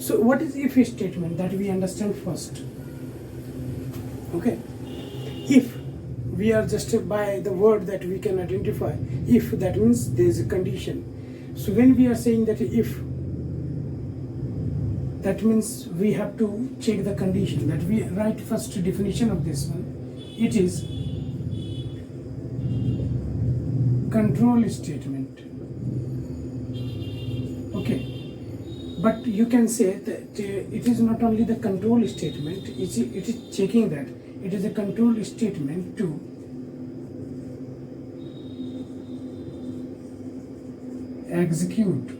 So what is if statement? That we understand first. Okay, if we are just by the word that we can identify, if, that means there is a condition. So when we are saying that if, that means we have to check the condition. That we write first definition of this one. It is control statement. Okay, but you can say that it is not only the control statement, it is checking that it is a control statement to execute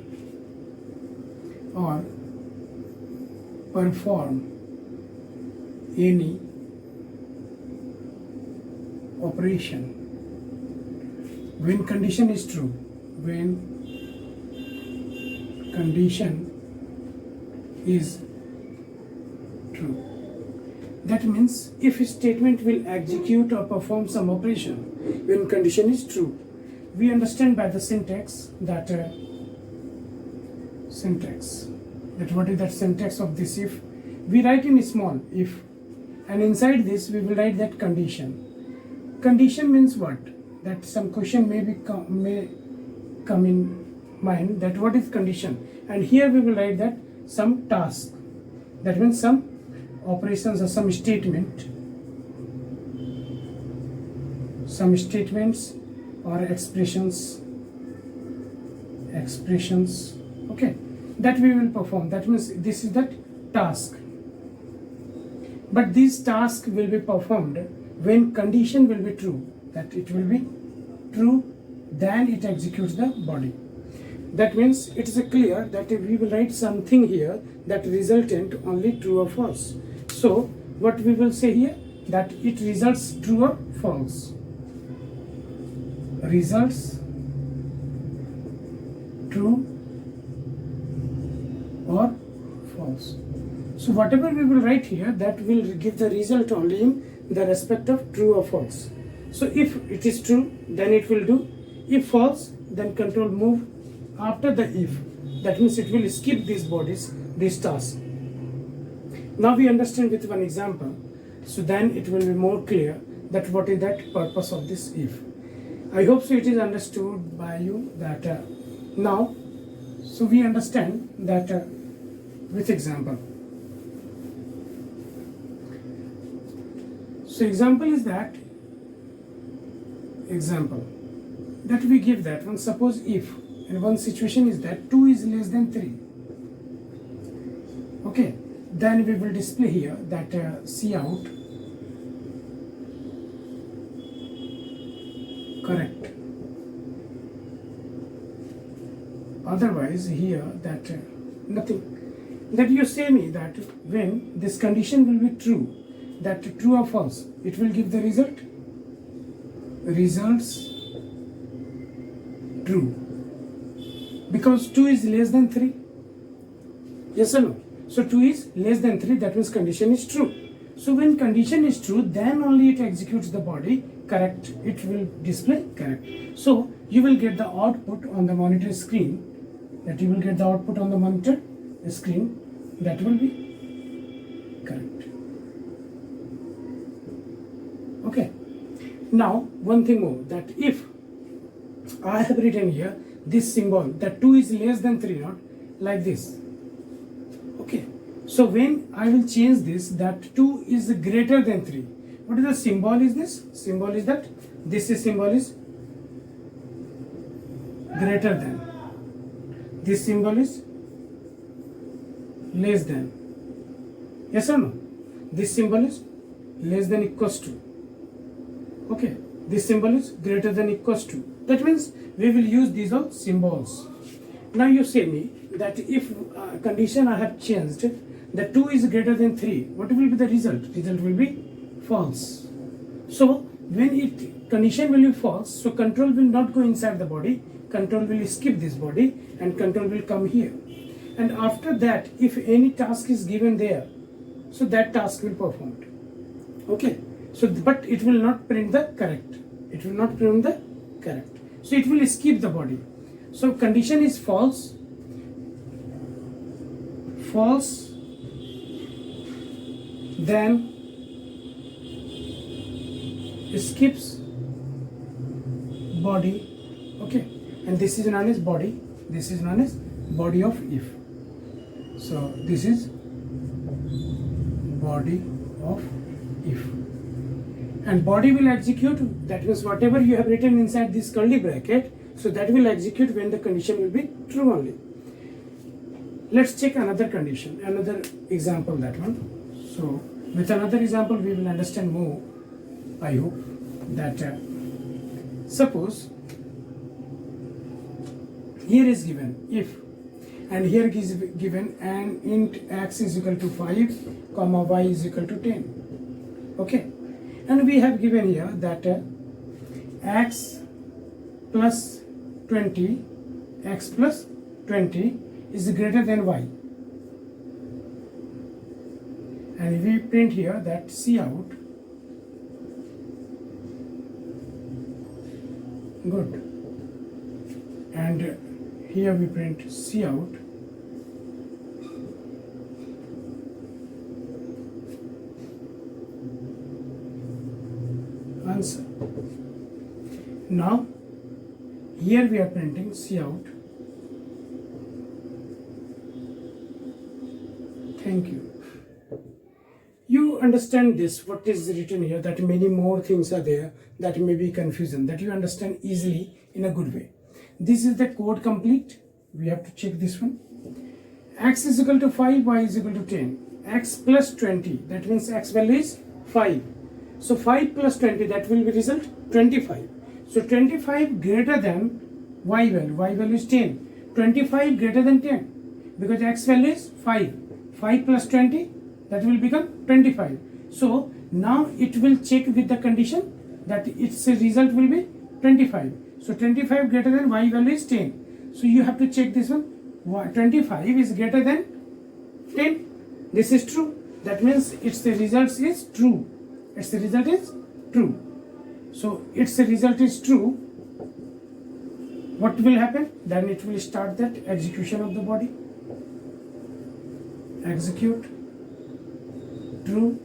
or perform any operation when condition is true. When condition is true, that means if a statement will execute or perform some operation when condition is true. We understand by the syntax that what is that syntax of this if? We write in small if, and inside this we will write that condition. Condition means what? That some question may come in mind, that what is condition, and here we will write that some task, that means some operations or some statements or expressions, okay, that we will perform. That means this is that task, but this task will be performed when condition will be true, that it will be true, then it executes the body. That means it is clear that if we will write something here that resultant only true or false. So what we will say here, that it results true or false. Results true or false. So whatever we will write here, that will give the result only in the respect of true or false. So if it is true, then it will do. If false, then control move after the if. That means it will skip these bodies, this task. Now we understand with one example. So then it will be more clear that what is that purpose of this if. I hope so it is understood by you that now. So we understand that with example. So example is that we give that one. Suppose if, and one situation is that 2 is less than 3. Okay, then we will display here that Cout correct. Otherwise here that nothing. That you say me that when this condition will be true, that true or false, it will give the result. Results true, because 2 is less than 3. Yes or no? So 2 is less than 3, that means condition is true. So when condition is true, then only it executes the body correct. It will display correct. So you will get the output on the monitor screen. That you will get the output on the monitor screen. That will be correct. Okay. Now one thing more, that if I have written here this symbol that 2 is less than 3, not like this. Okay. So when I will change this, that 2 is greater than 3. What is the symbol is this? Symbol is that this is symbol is greater than. This symbol is less than. Yes or no? This symbol is less than equals to. Okay. This symbol is greater than equals to. That means we will use these all symbols. Now you say me that if condition I have changed, that 2 is greater than 3, what will be the result? Result will be false. So when condition will be false, so control will not go inside the body, control will skip this body and control will come here. And after that, if any task is given there, so that task will performed. Okay. So but it will not print the correct. It will not print the correct. So it will skip the body. So condition is false. false, then skips body. Okay, and this is known as body, this is known as body of if. So this is body of if, and body will execute, that means whatever you have written inside this curly bracket, so that will execute when the condition will be true only. Let's check another condition, another example, that one. So with another example we will understand more, I hope. That suppose here is given if, and here is given an int x is equal to 5 comma y is equal to 10. Okay, and we have given here that x plus 20, x plus 20 is greater than y, and we print here that Cout, good, and here we print Cout answer. Now here we are printing Cout thank you. You understand this, what is written here, that many more things are there that may be confusion, that you understand easily in a good way. This is the code complete. We have to check this one. X is equal to 5, y is equal to 10. X plus 20, that means x value is 5. So 5 plus 20, that will be result 25. So 25 greater than y value is 10. 25 greater than 10, because x value is 5. 5 plus 20, that will become 25. So now it will check with the condition that its result will be 25. So 25 greater than y value is 10. So you have to check this one. 25 is greater than 10. This is true. That means its result is true. Its result is true. So its result is true. What will happen? Then it will start that execution of the body. Execute. True,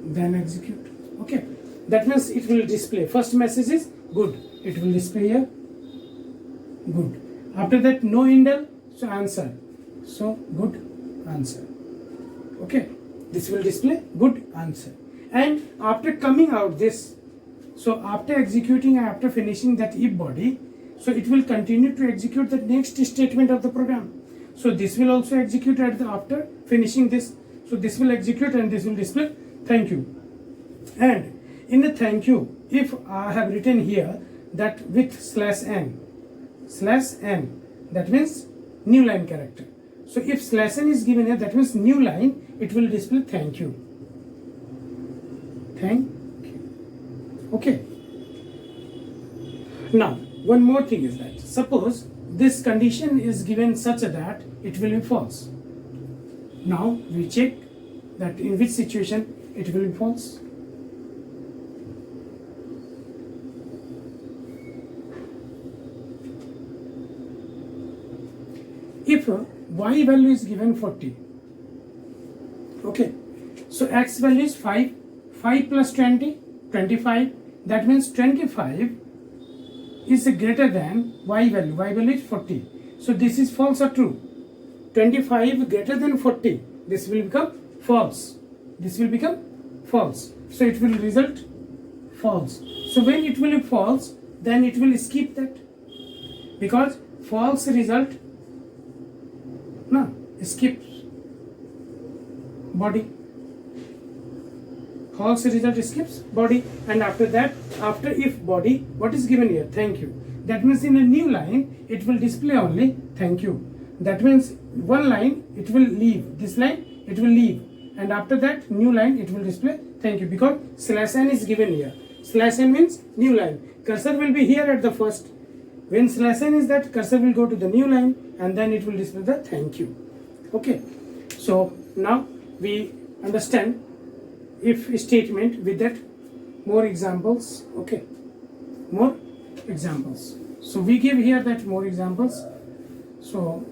then execute. Okay, that means it will display. First message is good, it will display here good. After that no indel, so answer, so good answer. Okay, this will display good answer. And after coming out this, so after executing and after finishing that if body, so it will continue to execute the next statement of the program. So this will also execute after finishing this. So this will execute and this will display thank you. And in the thank you, if I have written here that with /n, that means new line character. So if /n is given here, that means new line, it will display thank you. Thank you. Okay. Now one more thing is that suppose this condition is given such that it will be false. Now we check that in which situation it will be false. If y value is given 40, okay, so x value is 5, 5 plus 20, 25, that means 25 is greater than y value is 40. So this is false or true? 25 greater than 40, this will become false. This will become false. So it will result false. So when it will be false, then it will skip that, because false result skips body. False result skips body, and after that, after if body, what is given here? Thank you. That means in a new line it will display only thank you. That means one line it will leave, this line it will leave, and after that new line it will display thank you, because /n is given here. /n means new line. Cursor will be here at the first. When /n is that, cursor will go to the new line and then it will display the thank you. Okay, so now we understand if statement with that more examples. Okay, more examples. So we give here that more examples. So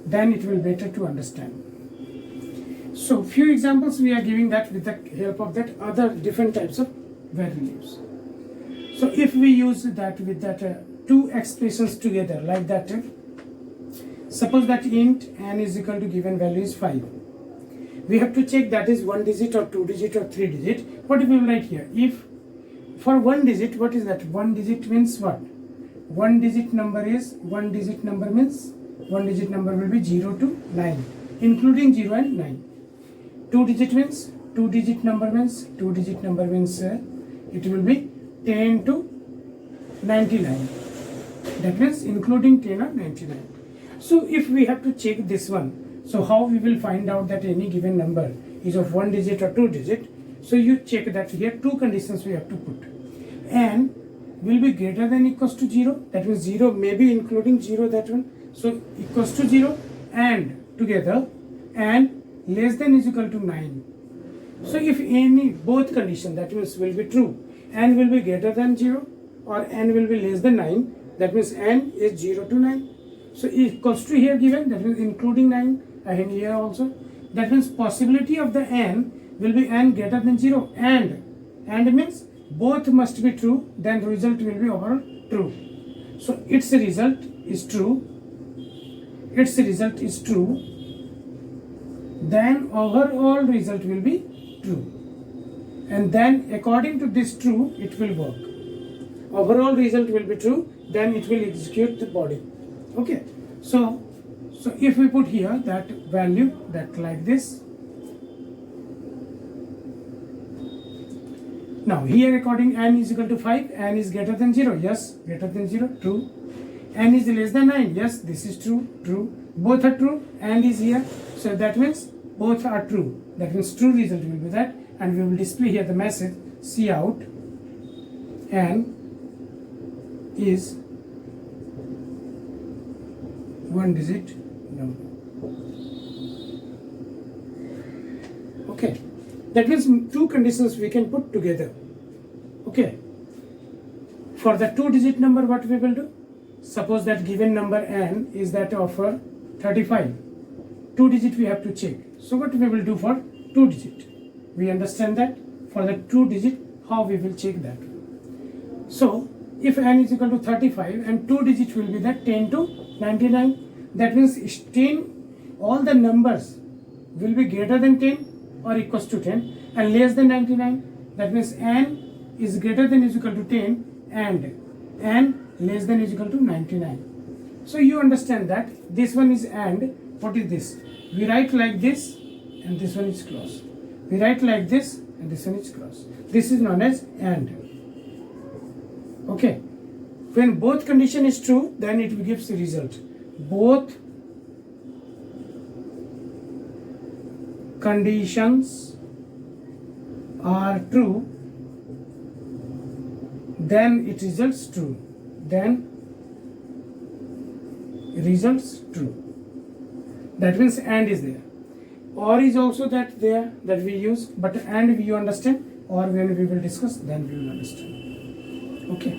then it will better to understand. So few examples we are giving that with the help of that other different types of values. So if we use that with that two expressions together like that, suppose that int n is equal to given value is 5. We have to check that is 1 digit or 2 digit or 3 digit. What we will write here? If for 1 digit, what is that? 1 digit means what? 1 digit number is 1 digit number means 1 digit number will be 0 to 9, including 0 and 9. 2 digit means 2 digit number means it will be 10 to 99. That means including 10 or 99. So if we have to check this one, so how we will find out that any given number is of 1 digit or 2 digit? So you check that here two conditions we have to put. N will be greater than equals to 0, that means 0 maybe including 0, that one. So equals to 0 and together and less than is equal to 9. So if any both condition, that means will be true, n will be greater than 0 or n will be less than 9, that means n is 0 to 9. So equals to here given, that means including 9 and here also, that means possibility of the n will be n greater than 0 and means both must be true, then the result will be overall true. So its result is true, then overall result will be true, and then according to this true it will work. Overall result will be true, then it will execute the body. Okay, so if we put here that value that like this, now here according n is equal to 5, n is greater than 0, yes, greater than 0, true. N is less than 9, yes, this is true, both are true, and is here, so that means both are true, that means true result will be that, and we will display here the message cout n is 1 digit number. Okay, that means two conditions we can put together. Okay, for the 2 digit number what we will do? Suppose that given number n is that of 35, 2 digit we have to check. So what we will do for 2 digit? We understand that for the 2 digit how we will check that. So if n is equal to 35 and 2 digit will be that 10 to 99, that means 10, all the numbers will be greater than 10 or equals to 10 and less than 99, that means n is greater than is equal to 10 and n less than is equal to 99. So you understand that this one is and, what is this? We write like this and this one is close. We write like this and this one is close. This is known as and. Okay, when both condition is true, then it gives the result. Both conditions are true, then it results true. Then results true. That means and is there. Or is also that there that we use, but and you understand, or when we will discuss, then we will understand. Okay.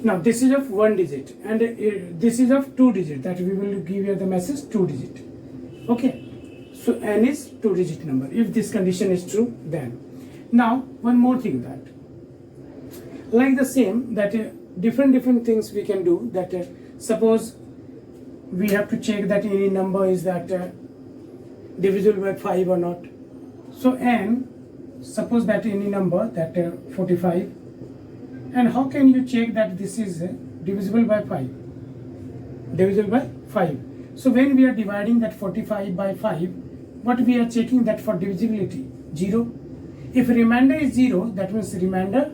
Now this is of 1 digit and this is of 2 digit, that we will give you the message 2 digit. Okay. So n is 2 digit number. If this condition is true, then. Now one more thing that, like the same that different things we can do, that suppose we have to check that any number is that divisible by 5 or not. So n, suppose that any number that 45, and how can you check that this is divisible by 5? Divisible by 5. So when we are dividing that 45 by 5, what we are checking that for divisibility? 0. If remainder is 0, that means remainder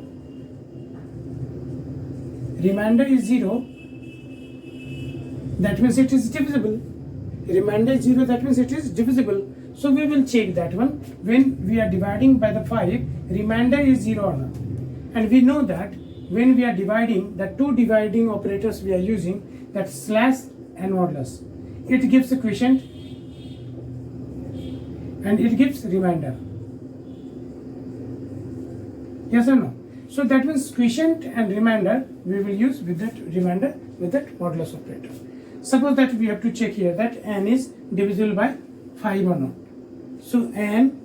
is 0, that means it is divisible. Remainder is 0, that means it is divisible. So we will check that one. When we are dividing by the 5, remainder is 0 or not. And we know that when we are dividing, the two dividing operators we are using, that slash and modulus, it gives a quotient and it gives remainder. Yes or no? So that means quotient and remainder we will use with that remainder with that modulus operator. Suppose that we have to check here that n is divisible by 5 or not. So n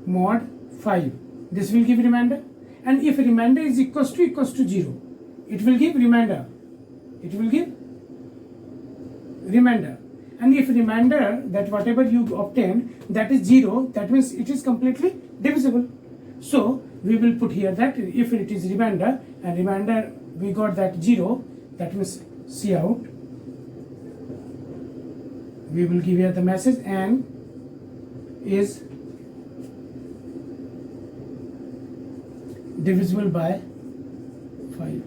mod 5, this will give remainder, and if remainder is equals to 0, it will give remainder. It will give remainder. And if remainder, that whatever you obtain, that is 0, that means it is completely divisible. So we will put here that if it is remainder, and remainder we got that 0, that means C out. We will give here the message n is divisible by 5.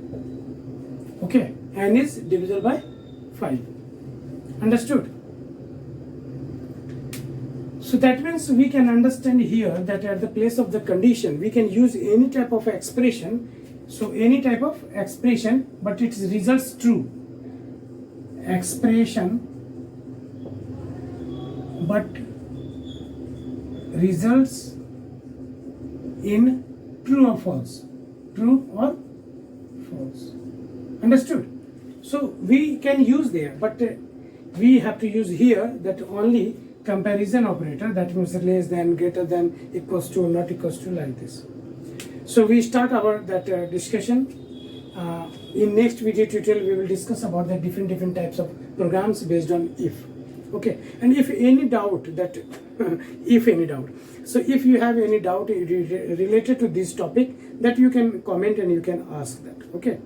Okay, n is divisible by 5. Understood? So that means we can understand here that at the place of the condition we can use any type of expression. So any type of expression, but its results true. Expression but results in true or false. True or false. Understood? So we can use there, but we have to use here that only comparison operator, that means less than, greater than, equals to, not equals to, like this. So we start our discussion. In next video tutorial we will discuss about the different types of programs based on if. Okay, and if any doubt that if any doubt, so if you have any doubt related to this topic, that you can comment and you can ask that. Okay.